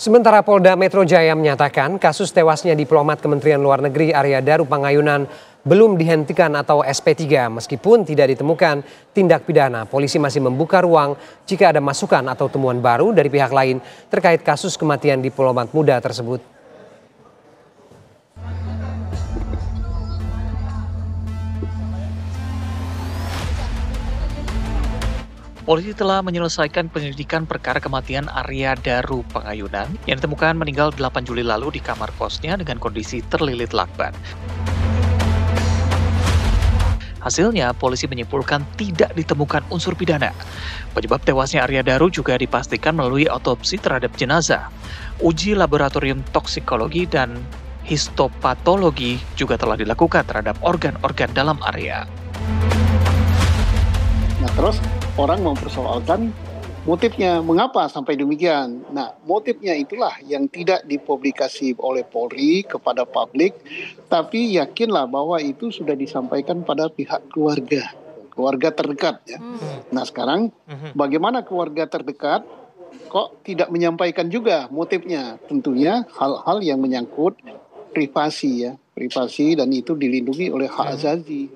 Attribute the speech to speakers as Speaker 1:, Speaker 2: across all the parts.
Speaker 1: Sementara Polda Metro Jaya menyatakan kasus tewasnya diplomat Kementerian Luar Negeri Arya Daru Pangayunan belum dihentikan atau SP3. Meskipun tidak ditemukan tindak pidana, polisi masih membuka ruang jika ada masukan atau temuan baru dari pihak lain terkait kasus kematian diplomat muda tersebut.
Speaker 2: Polisi telah menyelesaikan penyelidikan perkara kematian Arya Daru Pangayunan yang ditemukan meninggal 8 Juli lalu di kamar kosnya dengan kondisi terlilit lakban. Hasilnya, polisi menyimpulkan tidak ditemukan unsur pidana. Penyebab tewasnya Arya Daru juga dipastikan melalui otopsi terhadap jenazah. Uji laboratorium toksikologi dan histopatologi juga telah dilakukan terhadap organ-organ dalam Arya.
Speaker 3: Nah, terus orang mempersoalkan motifnya, mengapa sampai demikian. Nah, motifnya itulah yang tidak dipublikasi oleh Polri kepada publik, tapi yakinlah bahwa itu sudah disampaikan pada pihak keluarga terdekat ya. Nah, sekarang bagaimana keluarga terdekat kok tidak menyampaikan juga motifnya? Tentunya hal-hal yang menyangkut privasi ya, privasi, dan itu dilindungi oleh hak asasi.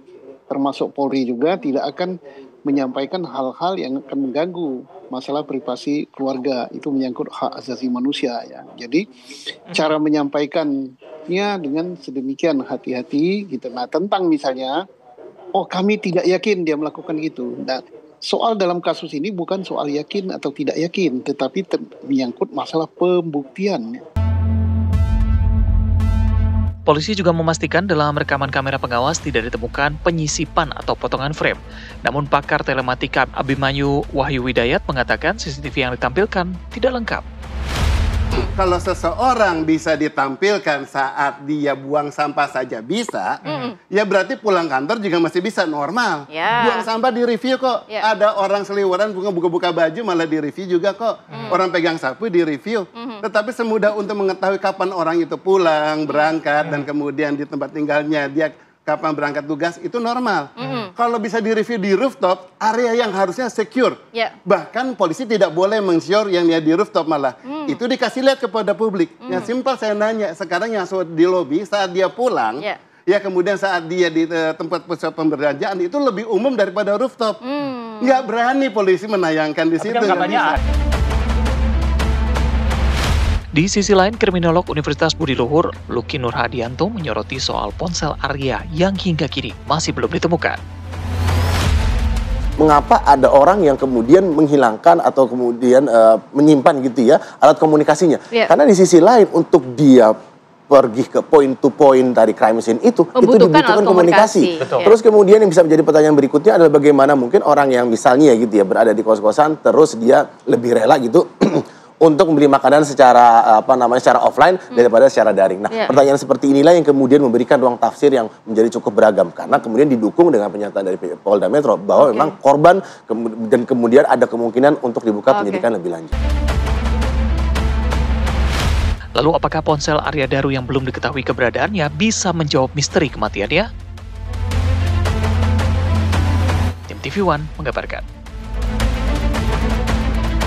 Speaker 3: Termasuk Polri juga tidak akan menyampaikan hal-hal yang akan mengganggu masalah privasi keluarga, itu menyangkut hak asasi manusia ya. Jadi cara menyampaikannya dengan sedemikian hati-hati gitu. Nah, tentang misalnya kami tidak yakin dia melakukan gitu. Nah, soal dalam kasus ini bukan soal yakin atau tidak yakin, tetapi menyangkut masalah pembuktian.
Speaker 2: Polisi juga memastikan dalam rekaman kamera pengawas tidak ditemukan penyisipan atau potongan frame. Namun pakar telematika Abimanyu Wahyu Widayat mengatakan CCTV yang ditampilkan tidak lengkap.
Speaker 4: Kalau seseorang bisa ditampilkan saat dia buang sampah saja bisa, ya berarti pulang kantor juga masih bisa normal. Buang sampah di review kok. Ada orang seliweran buka-buka baju malah di review juga kok. Orang pegang sapu di review. Tetapi semudah untuk mengetahui kapan orang itu pulang, berangkat, dan kemudian di tempat tinggalnya dia kapan berangkat tugas, itu normal. Kalau bisa direview di rooftop, area yang harusnya secure. Bahkan polisi tidak boleh men-share yang dia di rooftop malah. Itu dikasih lihat kepada publik. Yang simpel saya nanya, sekarang yang di lobi saat dia pulang, ya kemudian saat dia di tempat pusat pembelanjaan, itu lebih umum daripada rooftop. Nggak berani polisi menayangkan di situ.
Speaker 2: Di sisi lain, kriminolog Universitas Budi Luhur, Luki Nurhadianto menyoroti soal ponsel Arya yang hingga kini masih belum ditemukan.
Speaker 5: Mengapa ada orang yang kemudian menghilangkan atau kemudian menyimpan gitu ya alat komunikasinya? Karena di sisi lain untuk dia pergi ke point to point dari crime scene itu dibutuhkan komunikasi. Terus kemudian yang bisa menjadi pertanyaan berikutnya adalah bagaimana mungkin orang yang misalnya gitu ya berada di kos-kosan terus dia lebih rela gitu untuk membeli makanan secara secara offline daripada secara daring. Nah, pertanyaan seperti inilah yang kemudian memberikan ruang tafsir yang menjadi cukup beragam karena kemudian didukung dengan pernyataan dari Polda Metro bahwa memang korban dan kemudian ada kemungkinan untuk dibuka penyidikan lebih lanjut.
Speaker 2: Lalu apakah ponsel Arya Daru yang belum diketahui keberadaannya bisa menjawab misteri kematiannya? Tim TV One mengabarkan.